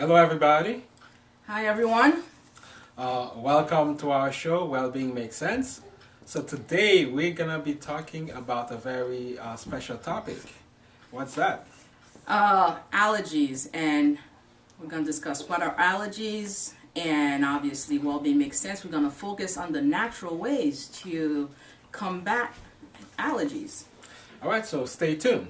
Hello, everybody. Hi, everyone. Welcome to our show, Wellbeing Makes Sense. So, today we're going to be talking about a very special topic. What's that? Allergies, and we're going to discuss what are allergies, and obviously, well-being makes sense. We're going to focus on the natural ways to combat allergies. All right, so stay tuned.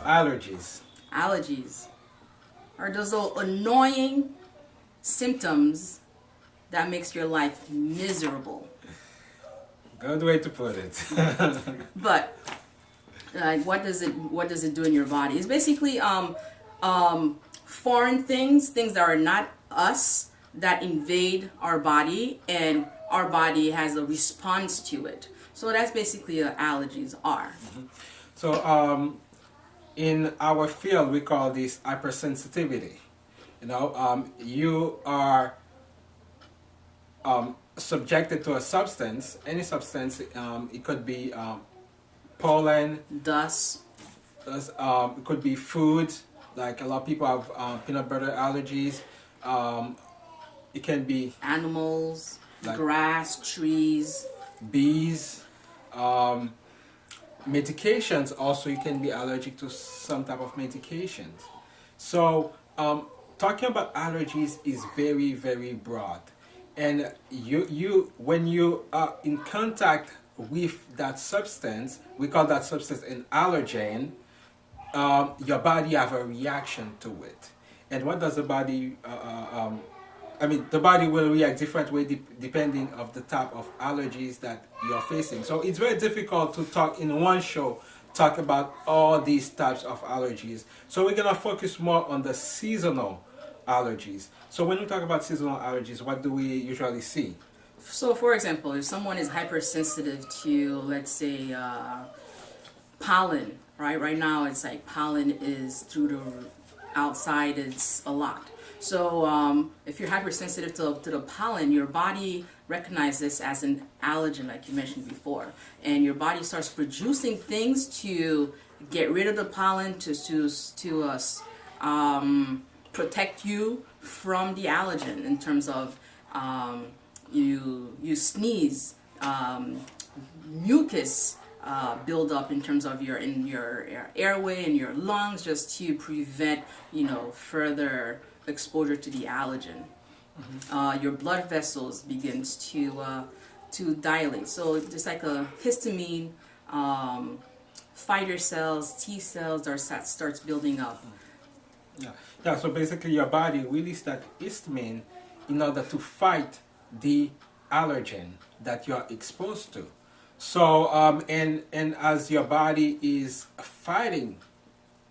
Allergies. Allergies are those little annoying symptoms that makes your life miserable. Good way to put it. But what does it do in your body? It's basically foreign things that are not us, that invade our body, and our body has a response to it. So that's basically what allergies are. So, in our field, we call this hypersensitivity. You are subjected to a substance, any substance. It could be pollen, Dust. it could be food. Like a lot of people have peanut butter allergies. It can be Animals, like grass, trees. bees. Medications also, you can be allergic to some type of medications. So talking about allergies is very, very broad, and you when you are in contact with that substance, we call that substance an allergen. Your body have a reaction to it. And what does the body the body will react different way depending of the type of allergies that you're facing. So it's very difficult to talk in one show, talk about all these types of allergies. So we're gonna focus more on the seasonal allergies. So when we talk about seasonal allergies, what do we usually see? So, for example, if someone is hypersensitive to, let's say, pollen, right? Right now, it's like pollen is through the outside, it's a lot. So, if you're hypersensitive to the pollen, your body recognizes this as an allergen, like you mentioned before, and your body starts producing things to get rid of the pollen to protect you from the allergen. In terms of you sneeze, mucus build up in terms of your airway and your lungs, just to prevent further exposure to the allergen. Your blood vessels begins to dilate. So it's like a histamine, fighter cells, T cells starts building up. Yeah. So basically, your body releases that histamine in order to fight the allergen that you're exposed to. So, and as your body is fighting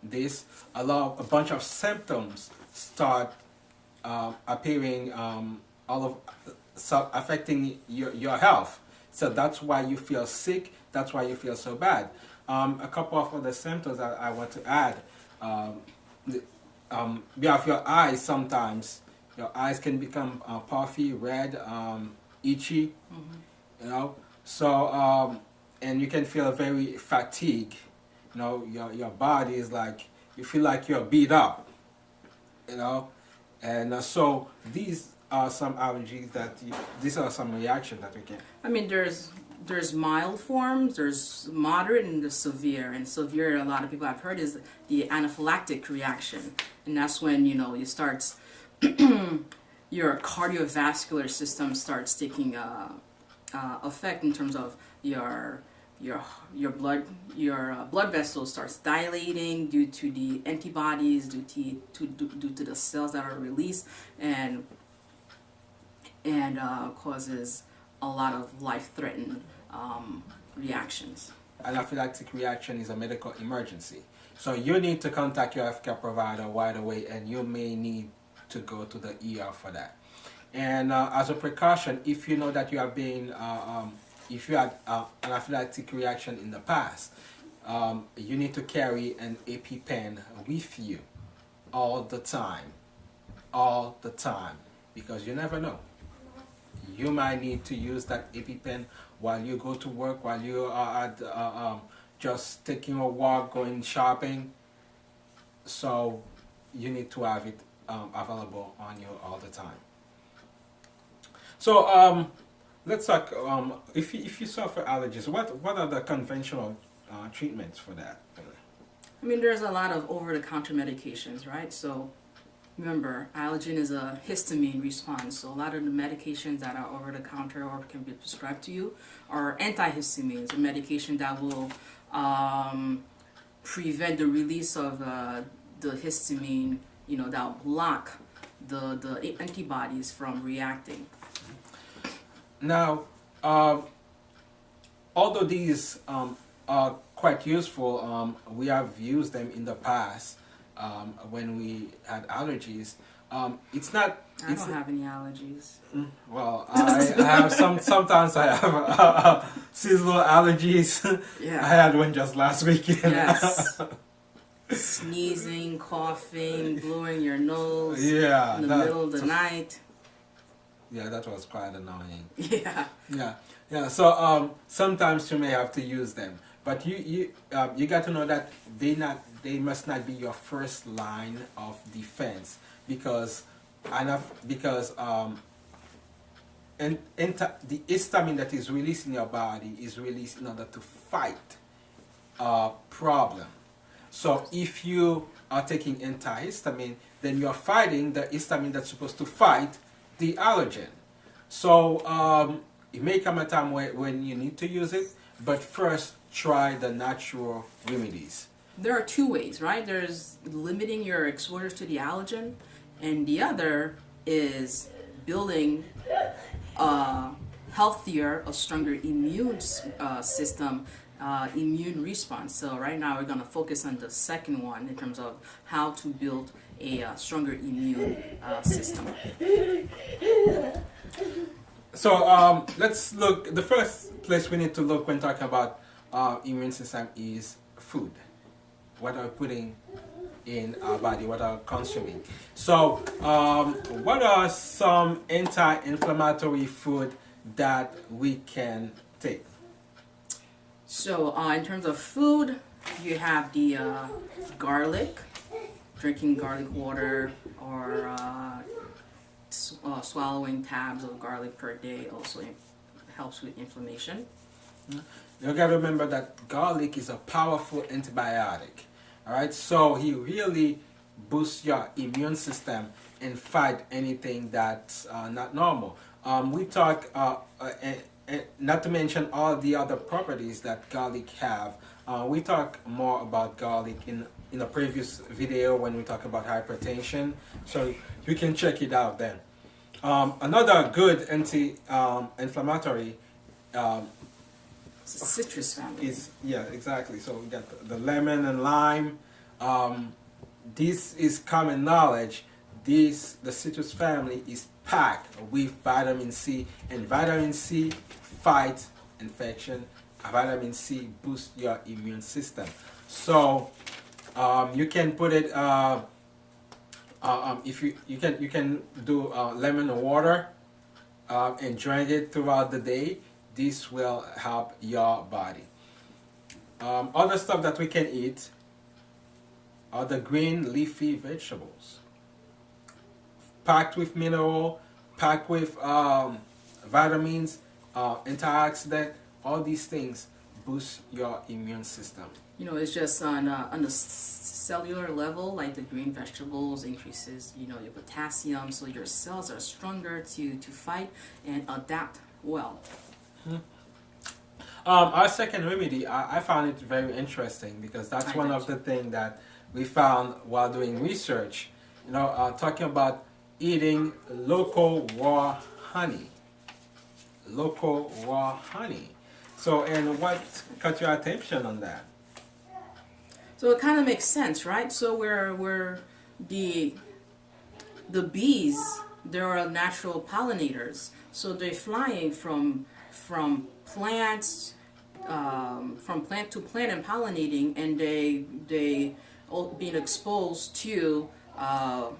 this, a bunch of symptoms start appearing, affecting your health. So that's why you feel sick. That's why you feel so bad. A couple of other symptoms that I want to add. You have your eyes sometimes. Your eyes can become puffy, red, itchy. So, and you can feel very fatigued. Your body is like, you feel like you're beat up. And so these are some allergies these are some reactions that we can. I mean, there's mild forms, there's moderate, and there's severe. And severe, a lot of people have heard, is the anaphylactic reaction, and that's when you start your cardiovascular system starts taking effect in terms of your blood vessels starts dilating due to the antibodies, due to the cells that are released, and causes a lot of life-threatening reactions. Anaphylactic reaction is a medical emergency. So you need to contact your healthcare provider right away, and you may need to go to the ER for that. And as a precaution, if you know that you have been, if you had an anaphylactic reaction in the past, you need to carry an EpiPen with you all the time, all the time, because you never know. You might need to use that EpiPen while you go to work, while you are at just taking a walk, going shopping. So you need to have it available on you all the time. So let's talk. If you suffer allergies, what are the conventional treatments for that? I mean, there's a lot of over-the-counter medications, right? So remember, allergen is a histamine response. So a lot of the medications that are over-the-counter or can be prescribed to you are antihistamines, a medication that will prevent the release of the histamine, that will block the antibodies from reacting. Now, although these are quite useful, we have used them in the past when we had allergies. It's not. I don't have any allergies. Well, I have sometimes I have seasonal allergies. Yeah. I had one just last weekend. Yes. Sneezing, coughing, blowing your nose Yeah, in the middle of the night. Yeah, that was quite annoying. Yeah. Yeah. So sometimes you may have to use them, but you got to know that they must not be your first line of defense because the histamine that is released in your body is released in order to fight a problem. So if you are taking antihistamine, then you are fighting the histamine that's supposed to fight the allergen. So it may come a time when you need to use it, but first try the natural remedies. There are two ways, right? There's limiting your exposure to the allergen, and the other is building a healthier, a stronger immune system, immune response. So right now we're going to focus on the second one in terms of how to build a stronger immune system. So let's look. The first place we need to look when talking about immune system is food. What are we putting in our body? What are we consuming? So what are some anti-inflammatory food that we can take? So in terms of food, you have the garlic, drinking garlic water, or swallowing tabs of garlic per day also helps with inflammation. You gotta remember that garlic is a powerful antibiotic. All right, so he really boosts your immune system and fight anything that's not normal. We talk, not to mention all the other properties that garlic have. We talk more about garlic in a previous video when we talk about hypertension, so you can check it out then. Another good anti-inflammatory Citrus family. is, yeah, exactly. So we got the lemon and lime. This is common knowledge. The citrus family is packed with vitamin C, and vitamin C fights infection. Vitamin C boosts your immune system. So you can put it. If you can do lemon water and drink it throughout the day. This will help your body. Other stuff that we can eat are the green leafy vegetables, packed with mineral, packed with vitamins, antioxidant. All these things boost your immune system. It's just on the cellular level, like the green vegetables increases, your potassium, so your cells are stronger to fight and adapt well. Our second remedy, I found it very interesting because that's one of the things that we found while doing research. Talking about eating local raw honey. Local raw honey. So, and what caught your attention on that? So it kind of makes sense, right? So where the bees there are natural pollinators. So they're flying from plants, from plant to plant and pollinating, and they being exposed to the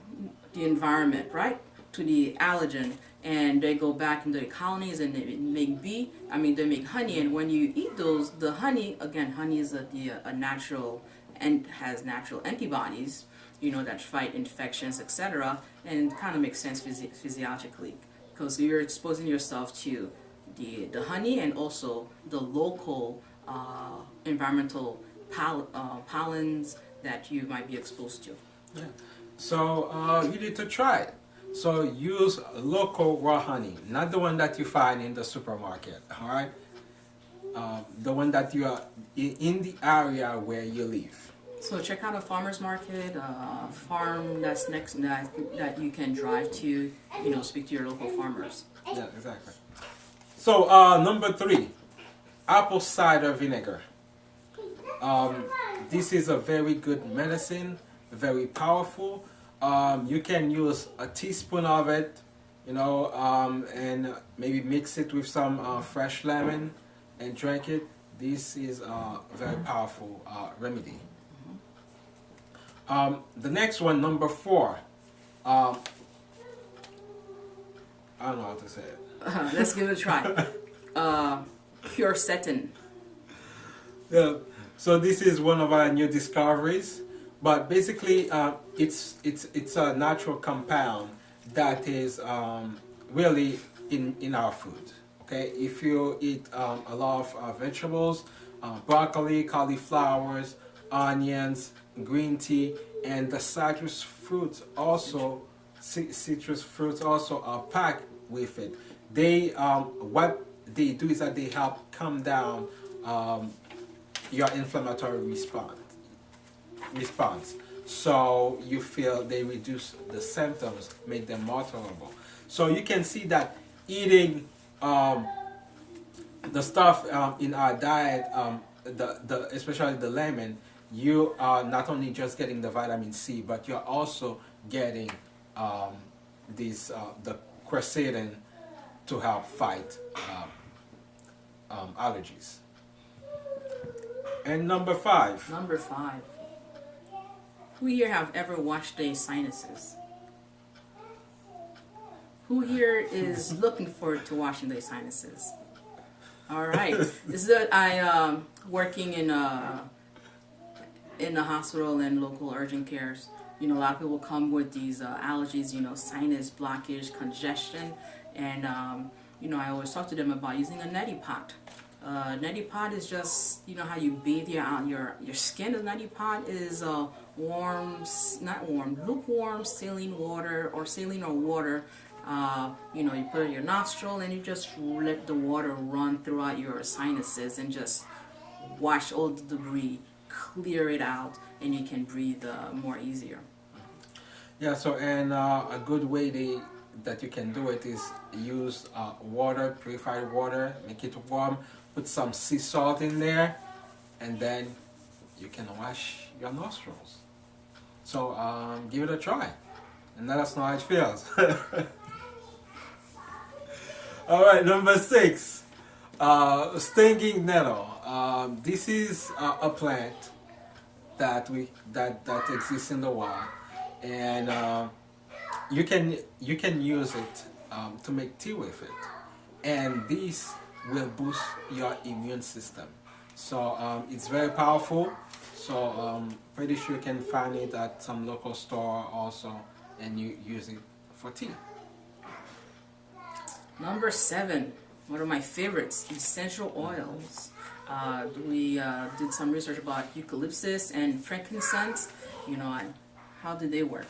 environment, right? To the allergen, and they go back into the colonies and they make they make honey. And when you eat those, the honey, again, honey is a natural and has natural antibodies, that fight infections, etc. And it kind of makes sense physiologically, because you're exposing yourself to the honey and also the local environmental pollens that you might be exposed to. Yeah. So you need to try it. So use local raw honey, not the one that you find in the supermarket. All right, the one that you are in the area where you live. So check out a farmer's market, farm that's next that you can drive to. Speak to your local farmers. Yeah, exactly. So number 3, apple cider vinegar. This is a very good medicine, very powerful. You can use a teaspoon of it, and maybe mix it with some fresh lemon and drink it. This is a very powerful remedy. The next one, number 4. I don't know how to say it. Let's give it a try. Quercetin. Yeah. So this is one of our new discoveries, but basically it's a natural compound that is really in our food. Okay, if you eat a lot of vegetables, broccoli, cauliflowers, onions, green tea, and the citrus fruits also are packed with it. They what they do is that they help calm down your inflammatory response. So you feel they reduce the symptoms, make them more tolerable. So you can see that eating the stuff in our diet, especially the lemon, you are not only just getting the vitamin C, but you're also getting the quercetin to help fight allergies. And number 5. Number 5. Who here have ever washed their sinuses? Who here is looking forward to washing their sinuses? All right. This is that I working in a hospital and local urgent cares. A lot of people come with these allergies, sinus blockage, congestion, and I always talk to them about using a neti pot. Neti pot is just, how you bathe your skin. A neti pot is lukewarm saline water or saline or water. You put it in your nostril and you just let the water run throughout your sinuses and just wash all the debris, clear it out, and you can breathe more easier. Yeah, so and a good way that you can do it is use water, purified water, make it warm, put some sea salt in there, and then you can wash your nostrils. So give it a try and let us know how it feels. All right, number 6, stinging nettle. This is a plant that exists in the wild, and you can use it to make tea with it, and this will boost your immune system. So it's very powerful. So pretty sure you can find it at some local store also, and you use it for tea. Number 7, one of my favorites, essential oils. We did some research about eucalyptus and frankincense. How do they work?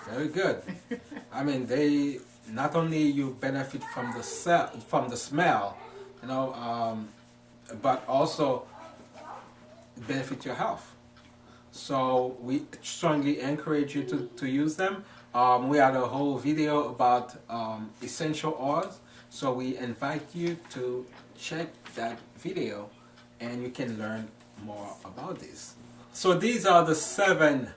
Very good. I mean, they not only you benefit from the smell, but also benefit your health. So we strongly encourage you to use them. We had a whole video about essential oils, so we invite you to check that video and you can learn more about this. So these are the 7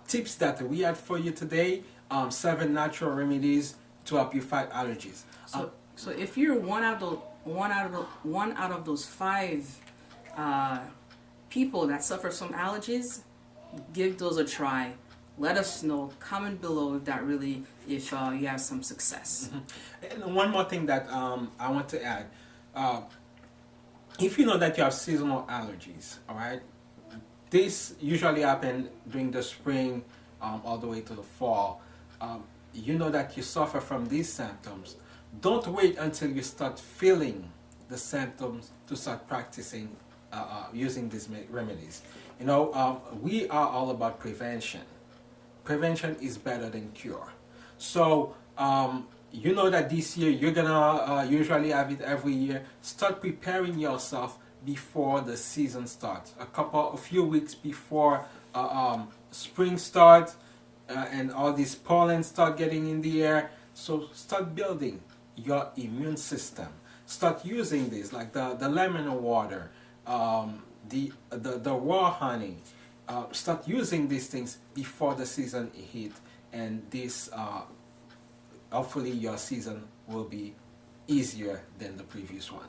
tips that we had for you today 7 natural remedies to help you fight allergies. So if you're one out of those 5 people that suffer from allergies, give those a try. Let us know. Comment below if you have some success. And one more thing that I want to add. If you know that you have seasonal allergies, all right, this usually happens during the spring all the way to the fall. You know that you suffer from these symptoms. Don't wait until you start feeling the symptoms to start practicing using these remedies. You know, we are all about prevention. Prevention is better than cure. So, you know that this year you're gonna usually have it every year. Start preparing yourself before the season starts. A few weeks before spring starts and all these pollen start getting in the air. So start building your immune system. Start using this, like the lemon water, the raw honey. Start using these things before the season hit, and this hopefully your season will be easier than the previous one.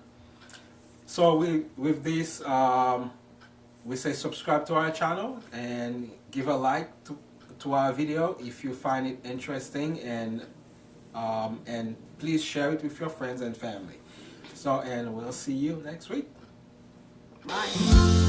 So with this, we say subscribe to our channel and give a like to our video if you find it interesting, and please share it with your friends and family. So, and we'll see you next week. Bye.